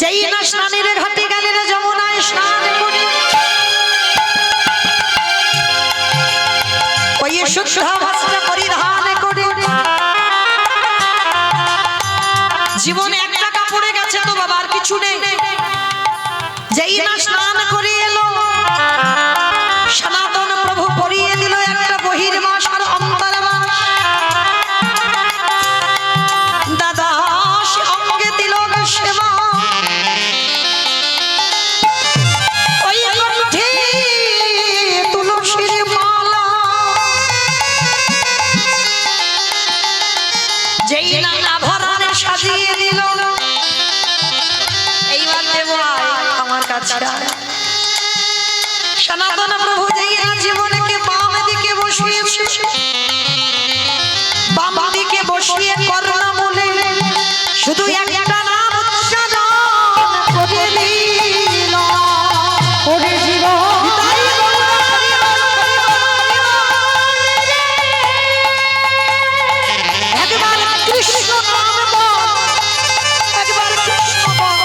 যাই না স্নানের ঘাটে গেলে না, যমুনায় স্নান করে ওই শুদ্ধ বস্ত্র পরিধান করে, জীবনে একটা কাপড়ে গেছে তো বাবা, আর কিছু নেই। যেই না স্নান করে এলো, সনাতন প্রভু পরিয়ে দিল একটা বহির্বাস আর অন্তর্বাস। দাদা সে অঙ্গে দিল সেবা, ওই কণ্ঠে তুলসীর মালা। যেই না আভরণে সাজিয়ে দিল, এইবার দেব আমার কাছে। সনাতন প্রভু যেই জীবনকে বাম দিকে বসিয়েছে, বাম দিকে বসিয়ে কর্ণমূলে শুধু একটা নাম উচ্চারণ করে দিল, ওরে জীবন একবার কৃষ্ণ নাম বল, একবার কৃষ্ণ বল,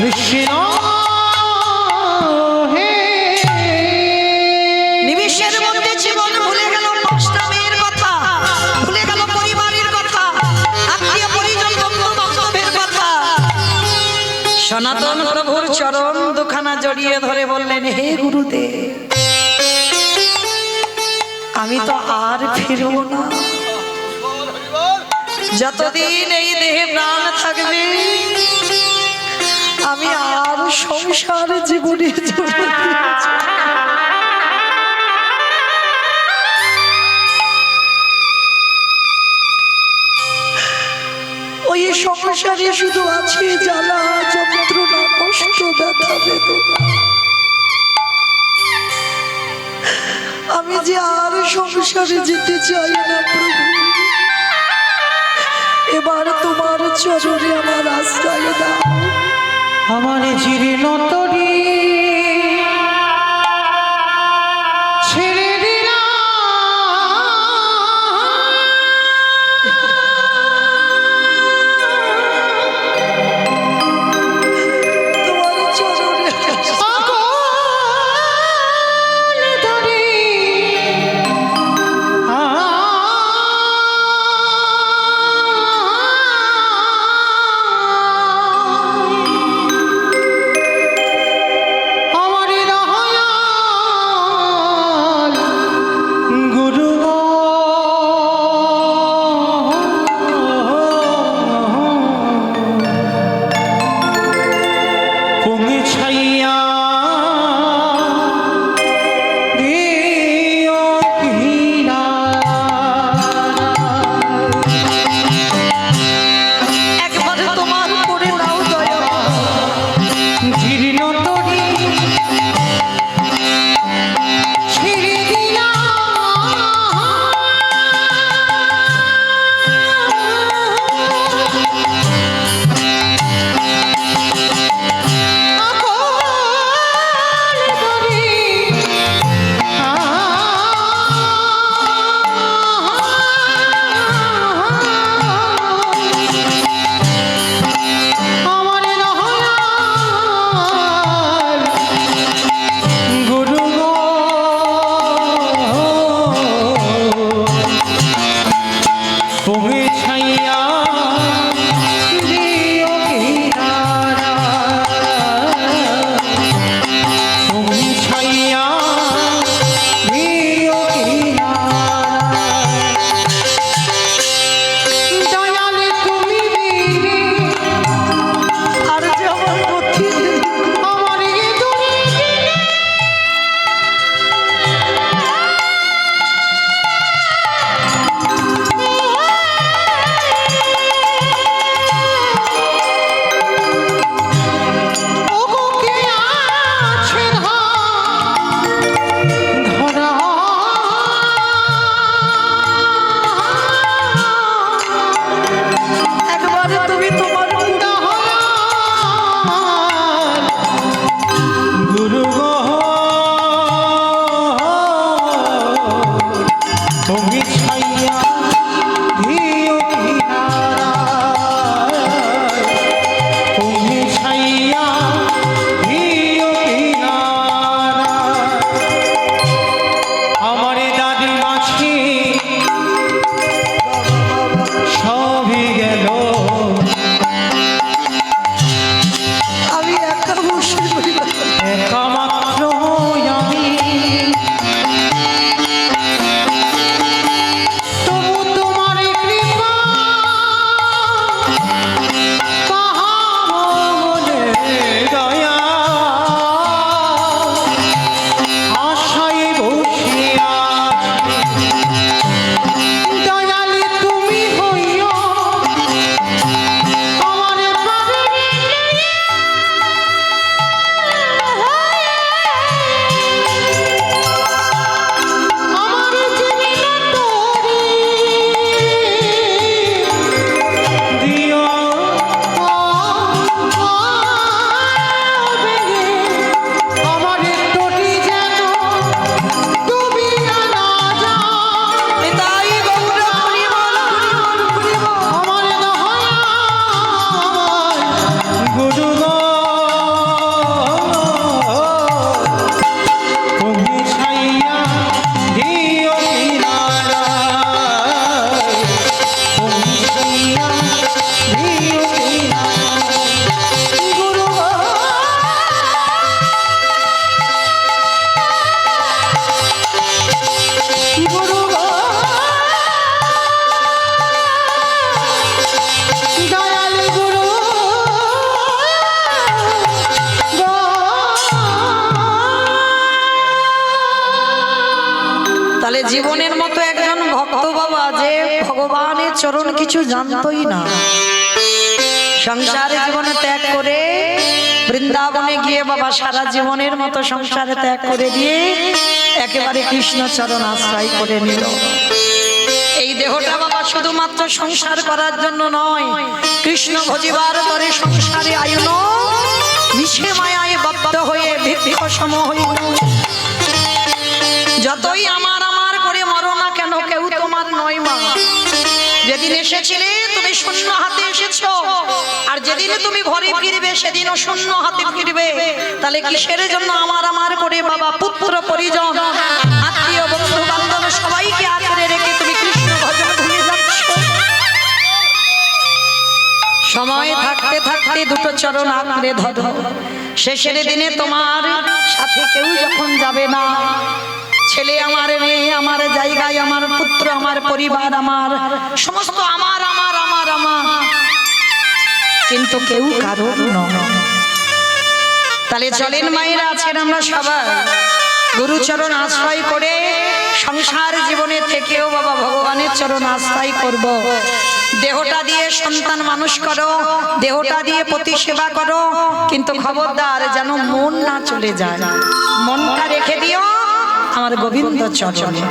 কৃষ্ণ হে। নিমিষের মধ্যে জীবন ভুলে গেল পাঁচটা মেয়ের কথা, ভুলে গেল পরিবারের কথা, আত্মীয় পরিজন বন্ধু বান্ধবের কথা। সনাতন প্রভুর চরণ দুখানা জড়িয়ে ধরে বললেন, হে গুরুদেব, আমি তো আর ফিরব না। যতদিন এই দেহে প্রাণ থাকবে আমি আর সংসার জীবনে ওই সংসারে শুধু আছে জ্বালা যন্ত্রণা কষ্ট ব্যথা বেদনা। আমি যে আর সংসারে যেতে চাই না প্রভু, এবার তোমার চরণে আমার আশ্রয় দাও। আমার জীর্ণ তরি ছেড়ে দিলাম, তোমার চরণে আকুল তরি তাহলে জীবনের মতো একজন ভক্ত বাবা যে ভগবানের চরণ কিছু জানতোই না, সংসারে জীবনে ত্যাগ করে বৃন্দাবনে গিয়ে বাবা সারা জীবনের মতো সংসারে ত্যাগ করে দিয়ে একেবারে কৃষ্ণ চরণ আশ্রয় করে নিল। এই দেহটা বাবা শুধুমাত্র সংসার করার জন্য নয়, কৃষ্ণ ভজিবার তরে সংসারে আয়ুন মিশে মায়ায় বদ্ধ হয়ে ভিক্ষসম হইল। যতই আমার আমার করে মরো না কেন, কেউ তোমার নয় মা। যেদিন এসেছিলে তুমি শূন্য হাতে এসেছো, আর যেদিন তুমি ঘরে ফিরবে সেদিনও শূন্য হাতে ফিরবে। তাহলে কিসের জন্য আমার আমার করে বাবা পুত্র পরিজন আত্মীয় বন্ধু বান্ধব সবাইকে আঁকড়ে রেখে তুমি কৃষ্ণ ভজন ভুলে যাচ্ছ? সময় থাকতে থাকতে দুটো চরণ আঁকড়ে ধরো। শেষের দিনে তোমার সাথে কেউ যখন যাবে না, ছেলে আমার, মেয়ে আমার, জায়গায় আমার, পুত্র আমার, পরিবার আমার, সমস্ত আমার আমার আমার আমার, কিন্তু কেউ কারোর নয়। তাহলে চলেন মায়েরা, আছেন আমরা সবাই গুরুচরণ আশ্রয় করে সংসার জীবনে থেকেও বাবা ভগবানের চরণ আশ্রয় করব। দেহটা দিয়ে সন্তান মানুষ করো, দেহটা দিয়ে পতি সেবা করো, কিন্তু খবরদার যেন মন না চলে যায়। মনটা রেখে দিও আমার গোবিন্দ চরণে।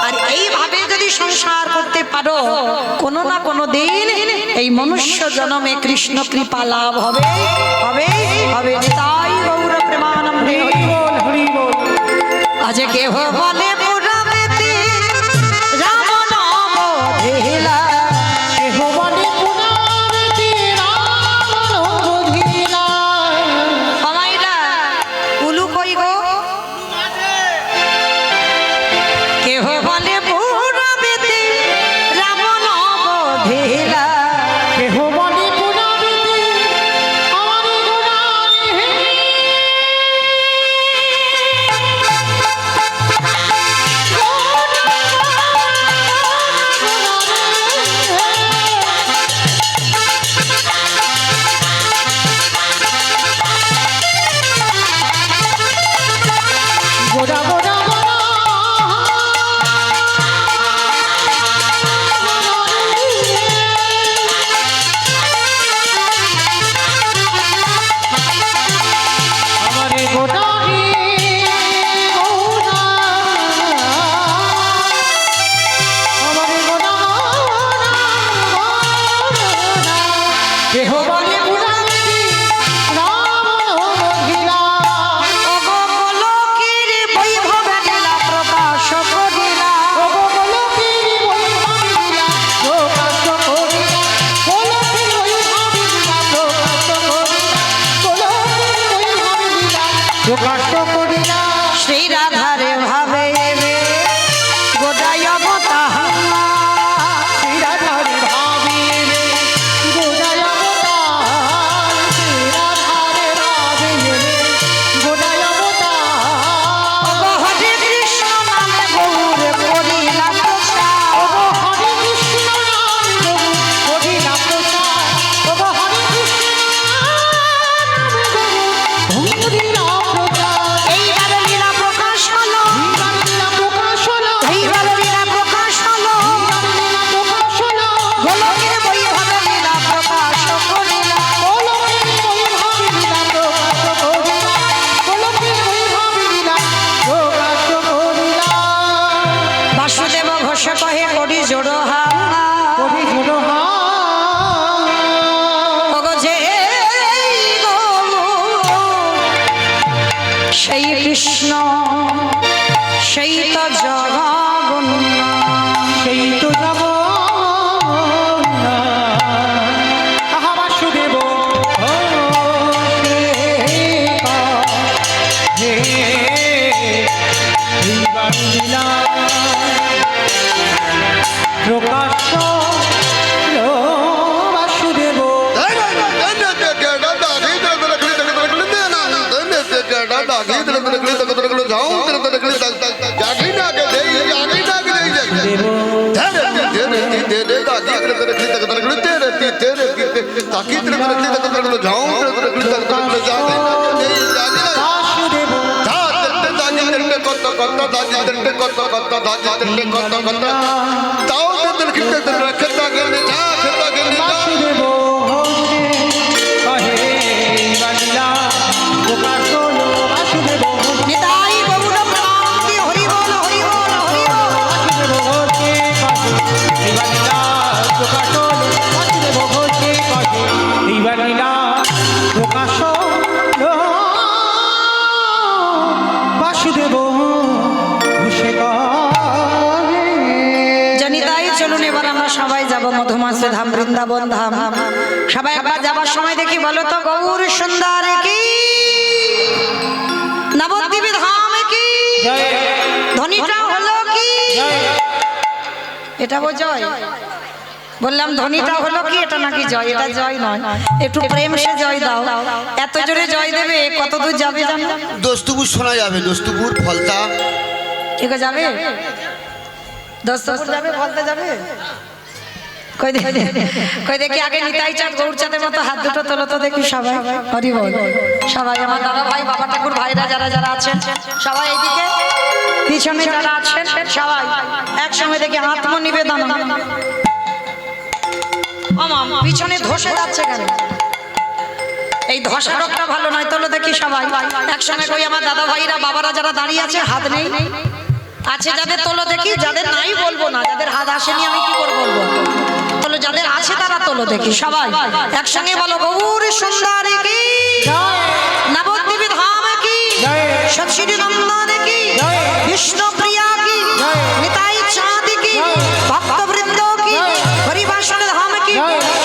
আর এইভাবে যদি সংসার করতে পারো, কোনো না কোনো দিন এই মনুষ্য জন্মে কৃষ্ণ কৃপা লাভ হবে হবে হবে। তাই গৌর প্রেমানন্দে হরি বল। আজ কেহ বলে পুরাবেতে রাম নাম ধেলা, কেহ বলে পুরাবেতে রাম নাম ধেলা। আমাইরা উলু কই গো? কেহ বলে পুরাবেতে রাম নাম ধেলা, কেহ বলে পুরাবেতে আমার গোড়ারে। গোড়া গোড়া গোড়া আমারে গোড়া রে গোড়া, আমারে গোড়া গোড়া। কেহ বলে পুরাবেতে রাম নাম ধেলা। ওগো গোলকের বৈভবে লীলা প্রকাশ করিলা, ওগো গোলকের বৈভবে লীলা প্রকাশ করিলা। গোলকের বৈভবে লীলা প্রকাশ করিলা। গোলকের বৈভবে লীলা প্রকাশ করিলা। শ্রী রাধার ভাবে গোদায় অবতার, শ্রী রাধার ভাবে গোড়ায় অবতার। শ্রী রাধার ভাবে গোড়ায় অবতার। ওগো হরে কৃষ্ণ নামে গৌর করিলা প্রচার, ওগো হরে কৃষ্ণ নাম গৌর করিলা প্রচার। ওগো হরে কৃষ্ণ নাম গৌর করিলা প্রচার। এইবার লীলা প্রকাশ হলো, এইবার লীলা প্রকাশ হলো। এইবার লীলা প্রকাশ হলো, এইবার লীলা প্রকাশ হলো। গোলকের বৈভবে লীলা প্রকাশ করিলা। গোলকের বৈভবে লীলা প্রকাশ করিলা। গোলকের বৈভবে লীলা প্রকাশ করিলা। বাসুদেব ঘোষ কহে করি জোড় হা, করি জোড় হাত। ওগো যে গো সেই কৃষ্ণ সেই তো জগন্নাথ, সেই তো জগন্নাথ। আহা বাসুদেব ও হে এইবার লীলা প্রকাশ হলো বাসুদেব। বাসুদেব কত কত ধাজি দিলে কত কত তাও দিল খিতে দিল খেতা গনে যা খেতা গনে যা বাসুদেব হোসে কহে বালিলা প্রকাশ হলো বাসুদেব হোসে নিতাই গৌর প্রান্তি হরি বল হরি বল হরি বল। বাসুদেব হোসে কহে বালিলা প্রকাশ হলো বাসুদেব হোসে কহে বালিলা প্রকাশ হলো বাসুদেব হোসে কহে। জনিতাই চলুন এবার আমরা সবাই যাব মধুমাসে ধাম বৃন্দাবন ধাম। সবাই একবার যাবার সময় দেখি বলো তো গৌর সুন্দর কি নবদ্বীপ ধাম কি জয় ধ্বনিটা হলো কি জয় এটা জয় বললাম ধ্বনিটা হলো কি এটা নাকি জয় এটা জয় নয় একটু প্রেম সে জয় দাও এত জোরে জয় দেবে কত দূর যাবে জানো দোস্তুপুর শোনা যাবে দোস্তুপুর ফলতা ঠিক যাবে দোস্তপুর যাবে বলতে যাবে কই দেখি আগে নিতাই চাঁদ গৌর চাঁদের মতো হাত দুটো তোলো তো দেখি সবাই হরি বল সবাই আমার দাদা ভাই বাবা ঠাকুর ভাইরা যারা যারা আছেন সবাই এইদিকে পিছনে যারা আছেন সবাই একসঙ্গে দেখি আত্ম নিবেদন পিছনে ধসে যাচ্ছে কেন এই ধসা রোগটা ভালো নয় তোলো দেখি সবাই একসঙ্গে কই আমার দাদা ভাইরা বাবারা যারা দাঁড়িয়ে আছে হাত নেই আছে যাদের তোলো দেখি যাদের নাই বলবো না যাদের হাত আসেনি আমি কি করে বলবো তোলো যাদের আছে তারা তোলো দেখি সবাই একসঙ্গে বলো গৌর সুন্দরী কি নবদ্বীপ ধাম কি সৎশ্রী নন্দন কি বিষ্ণু প্রিয়া কি নিতাই চাঁদ কি ভক্তবৃন্দ কি হরিবাসন ধাম কি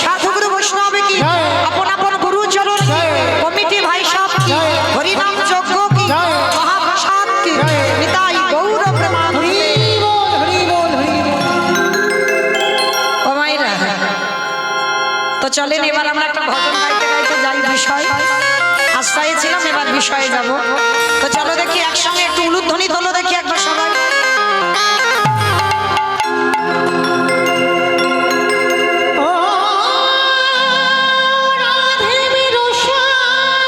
সাধুগুরু বৈষ্ণব কি আপন আপন গুরু চরণ কি কমিটি ভাই সব কি হরিনাম যজ্ঞ কি মহাপ্রসাদ কি নিতাই গৌর প্রেমানন্দে। ও মাইরা তো চলেন এবার আমরা একটা ভজন গাইতে গাইতে যাই বিষয় আশ্রয়ে ছিলাম এবার বিষয়ে যাব তো চলো দেখি একসঙ্গে একটু উলুধ্বনি তোলো দেখি একবার সবাই ও রাধে বিরোশানি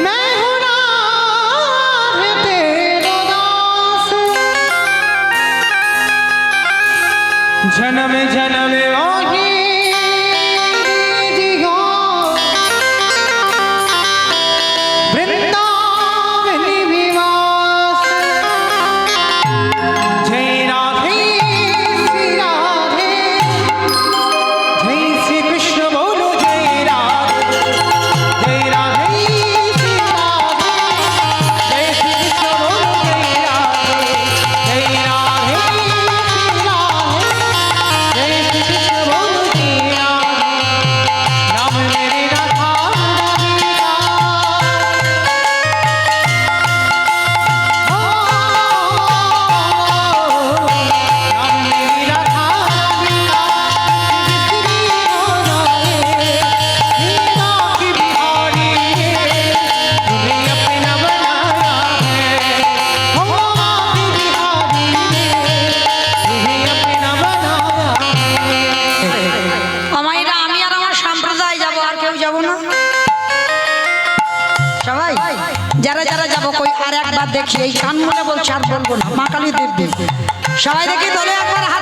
मैं हूँ राधे तेरा दास जन्म जन्म वही जियो वृंदावनी निवास जय राधे श्री राधे जय श्री कृष्ण बोलो जय राधे श्री राधे जय श्री कृष्ण बोलो जय राधे जय राधे श्री राधे जय श्री कृष्ण बोलो जय राधे नाम मेरे राधा राधिका नाम मेरी राधा राधिका श्री राधे मीरा की बिहारी तुम्हें अपना बनाया है हो माँ की बिहारी तुम्हें अपना बनाया है আমাইরা আমি আর আমার সম্প্রদায় যাব আর কেউ যাব না সবাই যারা যারা যাব কই আর একবার দেখি এই কান মনে বলছে আর বলবো না মা কালী দেব সবাই দেখি দলে একবার হাত